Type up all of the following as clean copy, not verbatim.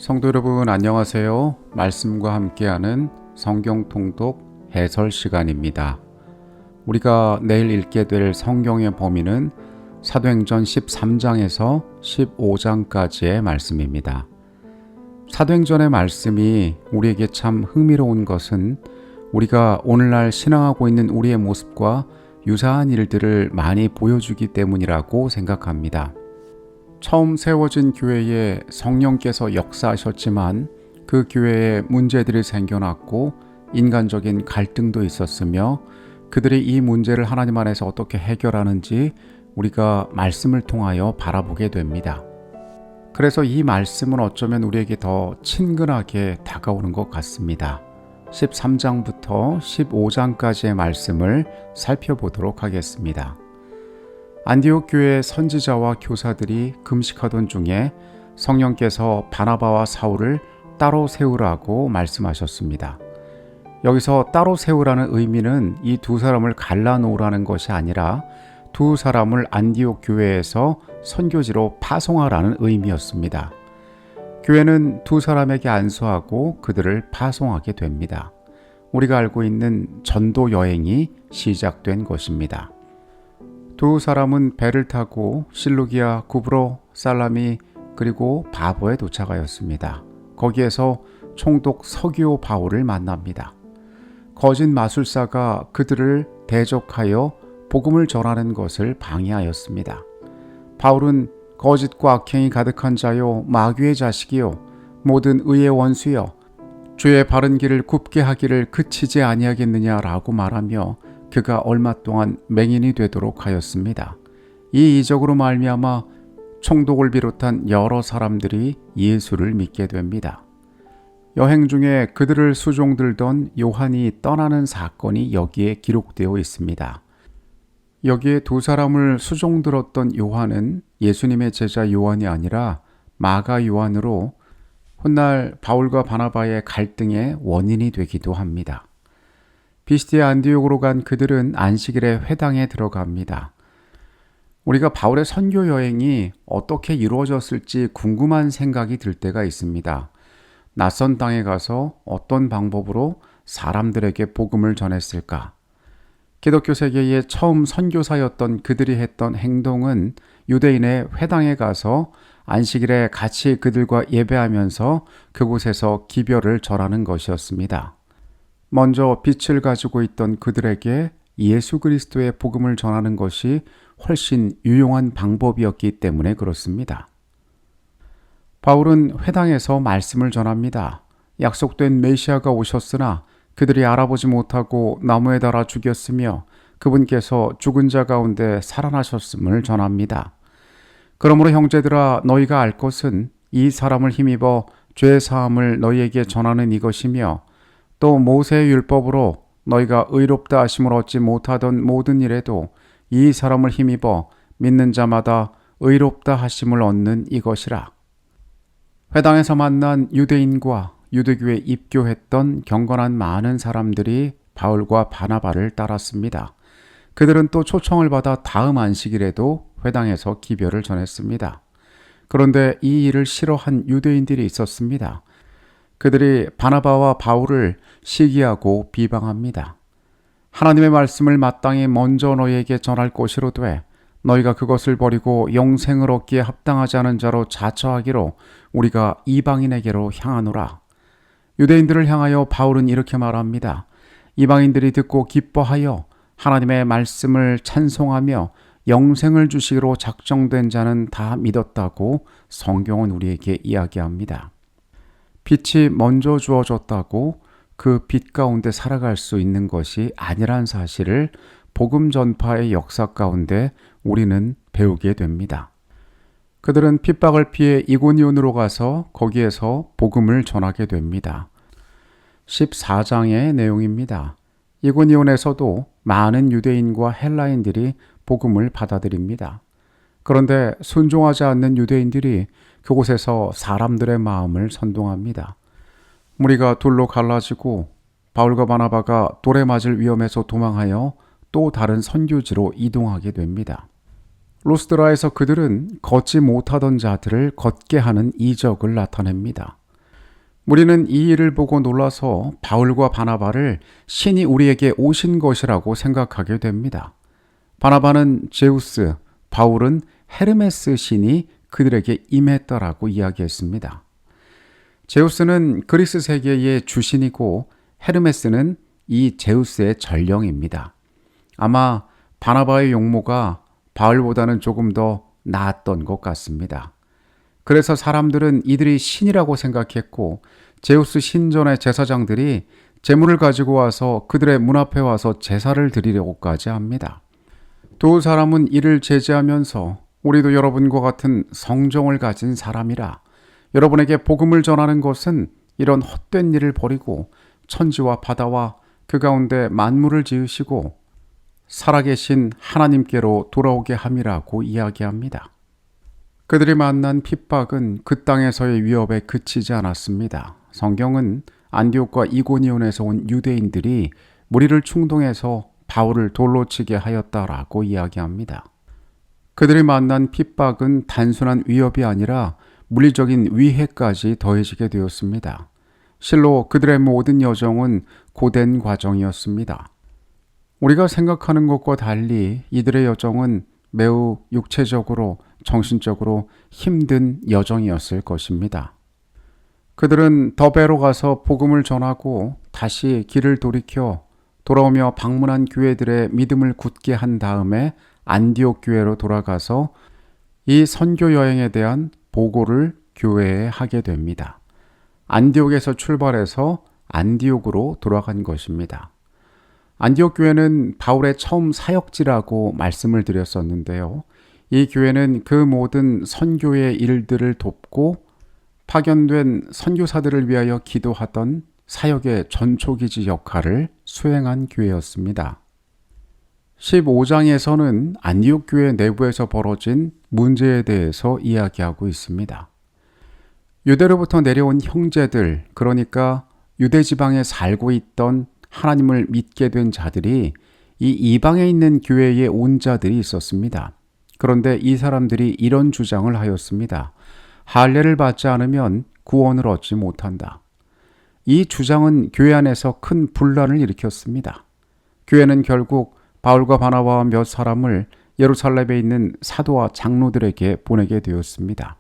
성도 여러분 안녕하세요. 말씀과 함께하는 성경 통독 해설 시간입니다. 우리가 내일 읽게 될 성경의 범위는 사도행전 13장에서 15장까지의 말씀입니다. 사도행전의 말씀이 우리에게 참 흥미로운 것은 우리가 오늘날 신앙하고 있는 우리의 모습과 유사한 일들을 많이 보여주기 때문이라고 생각합니다. 처음 세워진 교회에 성령께서 역사하셨지만 그 교회에 문제들이 생겨났고 인간적인 갈등도 있었으며 그들이 이 문제를 하나님 안에서 어떻게 해결하는지 우리가 말씀을 통하여 바라보게 됩니다. 그래서 이 말씀은 어쩌면 우리에게 더 친근하게 다가오는 것 같습니다. 13장부터 15장까지의 말씀을 살펴보도록 하겠습니다. 안디옥 교회의 선지자와 교사들이 금식하던 중에 성령께서 바나바와 사울을 따로 세우라고 말씀하셨습니다. 여기서 따로 세우라는 의미는 이 두 사람을 갈라놓으라는 것이 아니라 두 사람을 안디옥 교회에서 선교지로 파송하라는 의미였습니다. 교회는 두 사람에게 안수하고 그들을 파송하게 됩니다. 우리가 알고 있는 전도 여행이 시작된 것입니다. 두 사람은 배를 타고 실루기아, 구브로, 살라미 그리고 바보에 도착하였습니다. 거기에서 총독 서기오 바울을 만납니다. 거짓 마술사가 그들을 대적하여 복음을 전하는 것을 방해하였습니다. 바울은 거짓과 악행이 가득한 자요, 마귀의 자식이요, 모든 의의 원수여, 주의 바른 길을 굽게 하기를 그치지 아니하겠느냐라고 말하며 그가 얼마 동안 맹인이 되도록 하였습니다. 이 이적으로 말미암아 총독을 비롯한 여러 사람들이 예수를 믿게 됩니다. 여행 중에 그들을 수종들던 요한이 떠나는 사건이 여기에 기록되어 있습니다. 여기에 두 사람을 수종들었던 요한은 예수님의 제자 요한이 아니라 마가 요한으로 훗날 바울과 바나바의 갈등의 원인이 되기도 합니다. 비스디아 안디옥으로 간 그들은 안식일에 회당에 들어갑니다. 우리가 바울의 선교 여행이 어떻게 이루어졌을지 궁금한 생각이 들 때가 있습니다. 낯선 땅에 가서 어떤 방법으로 사람들에게 복음을 전했을까? 기독교 세계의 처음 선교사였던 그들이 했던 행동은 유대인의 회당에 가서 안식일에 같이 그들과 예배하면서 그곳에서 기별을 절하는 것이었습니다. 먼저 빛을 가지고 있던 그들에게 예수 그리스도의 복음을 전하는 것이 훨씬 유용한 방법이었기 때문에 그렇습니다. 바울은 회당에서 말씀을 전합니다. 약속된 메시아가 오셨으나 그들이 알아보지 못하고 나무에 달아 죽였으며 그분께서 죽은 자 가운데 살아나셨음을 전합니다. 그러므로 형제들아, 너희가 알 것은 이 사람을 힘입어 죄 사함을 너희에게 전하는 이것이며 또 모세의 율법으로 너희가 의롭다 하심을 얻지 못하던 모든 일에도 이 사람을 힘입어 믿는 자마다 의롭다 하심을 얻는 이것이라. 회당에서 만난 유대인과 유대교에 입교했던 경건한 많은 사람들이 바울과 바나바를 따랐습니다. 그들은 또 초청을 받아 다음 안식일에도 회당에서 기별을 전했습니다. 그런데 이 일을 싫어한 유대인들이 있었습니다. 그들이 바나바와 바울을 시기하고 비방합니다. 하나님의 말씀을 마땅히 먼저 너희에게 전할 것이로되 너희가 그것을 버리고 영생을 얻기에 합당하지 않은 자로 자처하기로 우리가 이방인에게로 향하노라. 유대인들을 향하여 바울은 이렇게 말합니다. 이방인들이 듣고 기뻐하여 하나님의 말씀을 찬송하며 영생을 주시기로 작정된 자는 다 믿었다고 성경은 우리에게 이야기합니다. 빛이 먼저 주어졌다고 그 빛 가운데 살아갈 수 있는 것이 아니란 사실을 복음 전파의 역사 가운데 우리는 배우게 됩니다. 그들은 핍박을 피해 이고니온으로 가서 거기에서 복음을 전하게 됩니다. 14장의 내용입니다. 이고니온에서도 많은 유대인과 헬라인들이 복음을 받아들입니다. 그런데 순종하지 않는 유대인들이 그곳에서 사람들의 마음을 선동합니다. 무리가 둘로 갈라지고 바울과 바나바가 돌에 맞을 위험에서 도망하여 또 다른 선교지로 이동하게 됩니다. 루스드라에서 그들은 걷지 못하던 자들을 걷게 하는 이적을 나타냅니다. 우리는 이 일을 보고 놀라서 바울과 바나바를 신이 우리에게 오신 것이라고 생각하게 됩니다. 바나바는 제우스, 바울은 헤르메스 신이 그들에게 임했다라고 이야기했습니다. 제우스는 그리스 세계의 주신이고 헤르메스는 이 제우스의 전령입니다. 아마 바나바의 용모가 바울보다는 조금 더 나았던 것 같습니다. 그래서 사람들은 이들이 신이라고 생각했고 제우스 신전의 제사장들이 제물을 가지고 와서 그들의 문 앞에 와서 제사를 드리려고까지 합니다. 두 사람은 이를 제지하면서 우리도 여러분과 같은 성정을 가진 사람이라 여러분에게 복음을 전하는 것은 이런 헛된 일을 버리고 천지와 바다와 그 가운데 만물을 지으시고 살아계신 하나님께로 돌아오게 함이라고 이야기합니다. 그들이 만난 핍박은 그 땅에서의 위협에 그치지 않았습니다. 성경은 안디옥과 이고니온에서 온 유대인들이 무리를 충동해서 바울을 돌로 치게 하였다라고 이야기합니다. 그들이 만난 핍박은 단순한 위협이 아니라 물리적인 위해까지 더해지게 되었습니다. 실로 그들의 모든 여정은 고된 과정이었습니다. 우리가 생각하는 것과 달리 이들의 여정은 매우 육체적으로, 정신적으로 힘든 여정이었을 것입니다. 그들은 더베로 가서 복음을 전하고 다시 길을 돌이켜 돌아오며 방문한 교회들의 믿음을 굳게 한 다음에 안디옥 교회로 돌아가서 이 선교 여행에 대한 보고를 교회에 하게 됩니다. 안디옥에서 출발해서 안디옥으로 돌아간 것입니다. 안디옥 교회는 바울의 처음 사역지라고 말씀을 드렸었는데요. 이 교회는 그 모든 선교의 일들을 돕고 파견된 선교사들을 위하여 기도하던 사역의 전초기지 역할을 수행한 교회였습니다. 15장에서는 안디옥 교회 내부에서 벌어진 문제에 대해서 이야기하고 있습니다. 유대로부터 내려온 형제들, 그러니까 유대 지방에 살고 있던 하나님을 믿게 된 자들이 이 이방에 있는 교회에 온 자들이 있었습니다. 그런데 이 사람들이 이런 주장을 하였습니다. 할례를 받지 않으면 구원을 얻지 못한다. 이 주장은 교회 안에서 큰 분란을 일으켰습니다. 교회는 결국 바울과 바나바와 몇 사람을 예루살렘에 있는 사도와 장로들에게 보내게 되었습니다.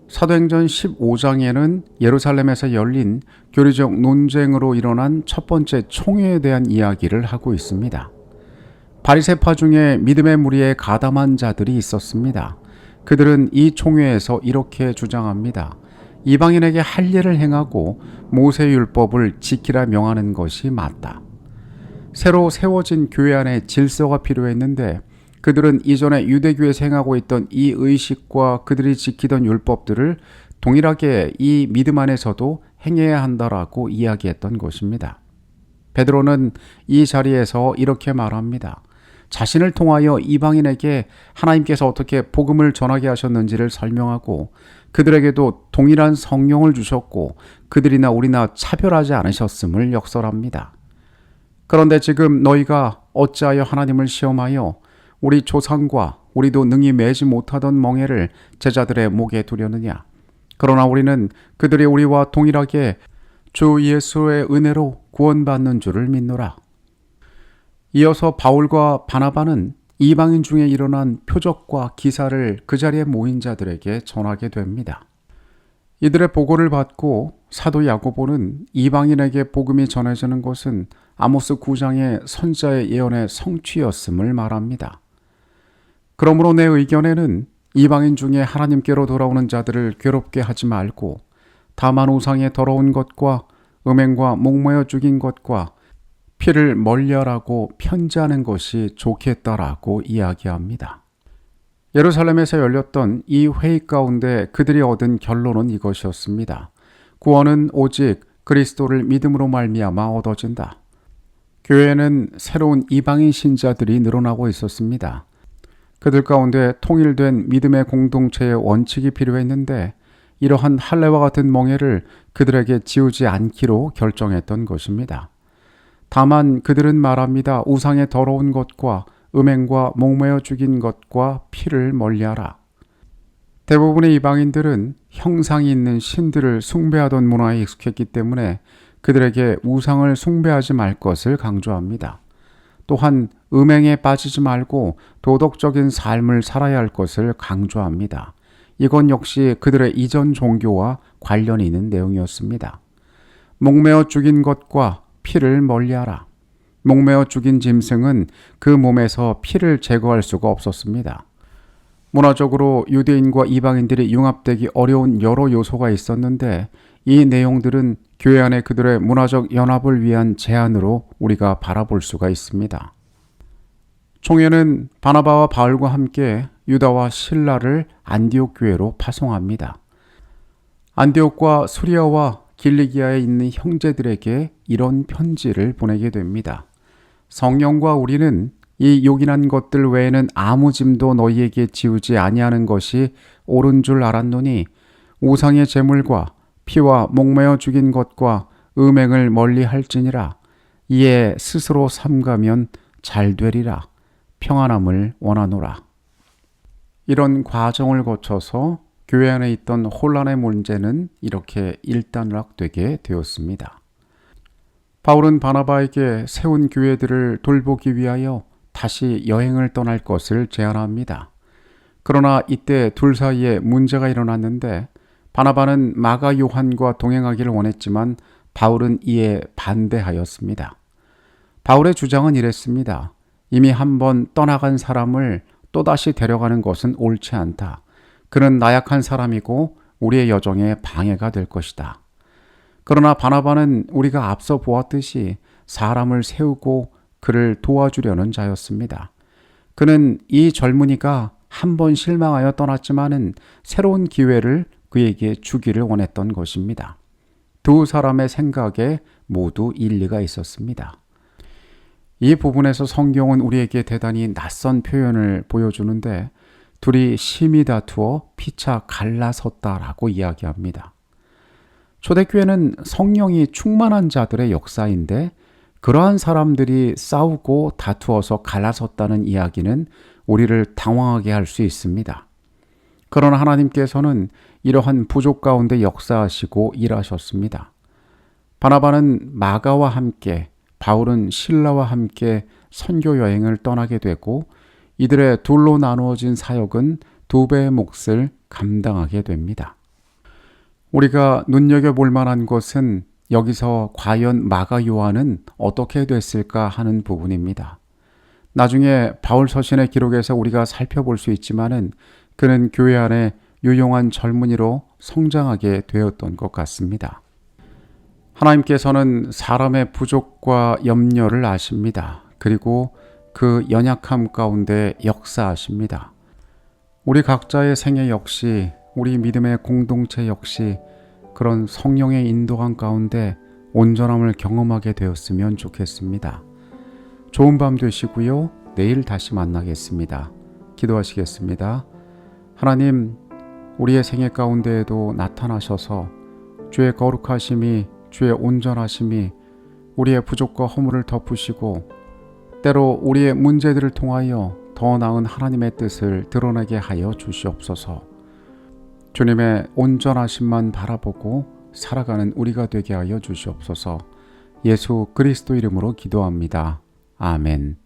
사도행전 15장에는 예루살렘에서 열린 교리적 논쟁으로 일어난 첫 번째 총회에 대한 이야기를 하고 있습니다. 바리새파 중에 믿음의 무리에 가담한 자들이 있었습니다. 그들은 이 총회에서 이렇게 주장합니다. 이방인에게 할례를 행하고 모세율법을 지키라 명하는 것이 맞다. 새로 세워진 교회 안에 질서가 필요했는데 그들은 이전에 유대교에서 행하고 있던 이 의식과 그들이 지키던 율법들을 동일하게 이 믿음 안에서도 행해야 한다라고 이야기했던 것입니다. 베드로는 이 자리에서 이렇게 말합니다. 자신을 통하여 이방인에게 하나님께서 어떻게 복음을 전하게 하셨는지를 설명하고 그들에게도 동일한 성령을 주셨고 그들이나 우리나 차별하지 않으셨음을 역설합니다. 그런데 지금 너희가 어찌하여 하나님을 시험하여 우리 조상과 우리도 능히 매지 못하던 멍에를 제자들의 목에 두려느냐. 그러나 우리는 그들이 우리와 동일하게 주 예수의 은혜로 구원받는 줄을 믿노라. 이어서 바울과 바나바는 이방인 중에 일어난 표적과 기사를 그 자리에 모인 자들에게 전하게 됩니다. 이들의 보고를 받고 사도 야고보는 이방인에게 복음이 전해지는 것은 아모스 9장의 선지자의 예언의 성취였음을 말합니다. 그러므로 내 의견에는 이방인 중에 하나님께로 돌아오는 자들을 괴롭게 하지 말고 다만 우상의 더러운 것과 음행과 목매어 죽인 것과 피를 멀리하라고 편지하는 것이 좋겠다라고 이야기합니다. 예루살렘에서 열렸던 이 회의 가운데 그들이 얻은 결론은 이것이었습니다. 구원은 오직 그리스도를 믿음으로 말미암아 얻어진다. 교회에는 새로운 이방인 신자들이 늘어나고 있었습니다. 그들 가운데 통일된 믿음의 공동체의 원칙이 필요했는데 이러한 할례와 같은 멍에를 그들에게 지우지 않기로 결정했던 것입니다. 다만 그들은 말합니다. 우상의 더러운 것과 음행과 목매어 죽인 것과 피를 멀리하라. 대부분의 이방인들은 형상이 있는 신들을 숭배하던 문화에 익숙했기 때문에 그들에게 우상을 숭배하지 말 것을 강조합니다. 또한 음행에 빠지지 말고 도덕적인 삶을 살아야 할 것을 강조합니다. 이건 역시 그들의 이전 종교와 관련이 있는 내용이었습니다. 목매어 죽인 것과 피를 멀리하라. 목매어 죽인 짐승은 그 몸에서 피를 제거할 수가 없었습니다. 문화적으로 유대인과 이방인들이 융합되기 어려운 여러 요소가 있었는데 이 내용들은 교회 안에 그들의 문화적 연합을 위한 제안으로 우리가 바라볼 수가 있습니다. 총회는 바나바와 바울과 함께 유다와 실라를 안디옥 교회로 파송합니다. 안디옥과 수리아와 길리기아에 있는 형제들에게 이런 편지를 보내게 됩니다. 성령과 우리는 이 요긴한 것들 외에는 아무 짐도 너희에게 지우지 아니하는 것이 옳은 줄 알았노니 우상의 제물과 피와 목매어 죽인 것과 음행을 멀리할지니라. 이에 스스로 삼가면 잘 되리라. 평안함을 원하노라. 이런 과정을 거쳐서 교회 안에 있던 혼란의 문제는 이렇게 일단락되게 되었습니다. 바울은 바나바에게 세운 교회들을 돌보기 위하여 다시 여행을 떠날 것을 제안합니다. 그러나 이때 둘 사이에 문제가 일어났는데 바나바는 마가 요한과 동행하기를 원했지만 바울은 이에 반대하였습니다. 바울의 주장은 이랬습니다. 이미 한번 떠나간 사람을 또다시 데려가는 것은 옳지 않다. 그는 나약한 사람이고 우리의 여정에 방해가 될 것이다. 그러나 바나바는 우리가 앞서 보았듯이 사람을 세우고 그를 도와주려는 자였습니다. 그는 이 젊은이가 한 번 실망하여 떠났지만은 새로운 기회를 그에게 주기를 원했던 것입니다. 두 사람의 생각에 모두 일리가 있었습니다. 이 부분에서 성경은 우리에게 대단히 낯선 표현을 보여주는데 둘이 심히 다투어 피차 갈라섰다라고 이야기합니다. 초대교회는 성령이 충만한 자들의 역사인데 그러한 사람들이 싸우고 다투어서 갈라섰다는 이야기는 우리를 당황하게 할 수 있습니다. 그러나 하나님께서는 이러한 부족 가운데 역사하시고 일하셨습니다. 바나바는 마가와 함께, 바울은 실라와 함께 선교 여행을 떠나게 되고 이들의 둘로 나누어진 사역은 두 배의 몫을 감당하게 됩니다. 우리가 눈여겨볼 만한 것은 여기서 과연 마가 요한은 어떻게 됐을까 하는 부분입니다. 나중에 바울 서신의 기록에서 우리가 살펴볼 수 있지만은 그는 교회 안에 유용한 젊은이로 성장하게 되었던 것 같습니다. 하나님께서는 사람의 부족과 염려를 아십니다. 그리고 그 연약함 가운데 역사하십니다. 우리 각자의 생애 역시, 우리 믿음의 공동체 역시 그런 성령의 인도함 가운데 온전함을 경험하게 되었으면 좋겠습니다. 좋은 밤 되시고요. 내일 다시 만나겠습니다. 기도하시겠습니다. 하나님, 우리의 생애 가운데에도 나타나셔서 주의 거룩하심이, 주의 온전하심이 우리의 부족과 허물을 덮으시고 때로 우리의 문제들을 통하여 더 나은 하나님의 뜻을 드러나게 하여 주시옵소서. 주님의 온전하심만 바라보고 살아가는 우리가 되게 하여 주시옵소서. 예수 그리스도 이름으로 기도합니다. 아멘.